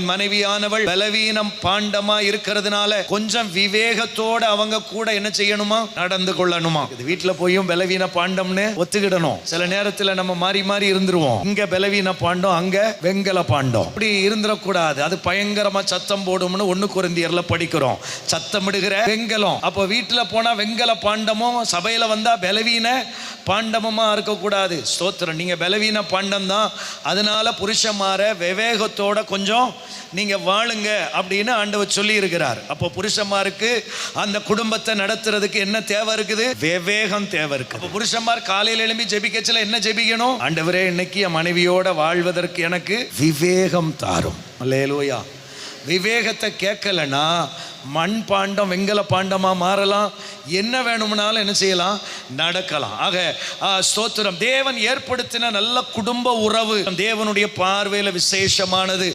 மனைவியானவள் பலவீனம் பாண்டமா இருக்கிறதுனால கொஞ்சம் விவேகத்தோட அவங்க கூட என்ன செய்யணுமா, நடந்து கொள்ளணுமா. வீட்டுல போயும் பலவீன பாண்டம்னு ஒத்துக்கிடணும். சில நேரத்துல நம்ம மாறி மாறி இருந்துருவோம். இங்க பலவீன பாண்டம், அங்க வெங்கல பாண்டம். அப்படி இருந்துடக்கூடாது. அது பயங்கரமா சத்தம் போடும்னு 1 கொரிந்தியர்ல படிக்கிறோம். சத்தமிடுகிற வெங்கலம். அப்போ வீட்டுல போனா வெங்கல பாண்டமும், சபையில வந்தா பலவீன பாண்டமுமா இருக்கக்கூடாது. ஸ்தோத்திரம். நீங்க பலவீன பாண்டம் தான். அதனால புருஷமார விவேகத்தோட கொஞ்சம் நீங்க வாழுங்க அப்படின்னு ஆண்டவர் சொல்லி இருக்கிறார். அப்போ புருஷமாருக்கு அந்த குடும்பத்தை நடத்துறதுக்கு என்ன தேவை இருக்குது? விவேகம் தேவை இருக்கு. அப்போ புருஷமார் காலையில் எழும்பி ஜெபிக்கச்சல என்ன ஜெபிக்கணும்? ஆண்டவரே, இன்னைக்கு என் மனைவியோட வாழ்வதற்கு எனக்கு விவேகம் தாரும். அல்லேலூயா. விவேகத்தை கேட்கலன்னா மண் பாண்டம் வெங்கல பாண்டமா மாறலாம். என்ன வேணும்னாலும் என்ன செய்யலாம், நடக்கலாம். ஆக ஸ்தோத்திரம். தேவன் ஏற்படுத்தின நல்ல குடும்ப உறவு தேவனுடைய பார்வையில விசேஷமானது.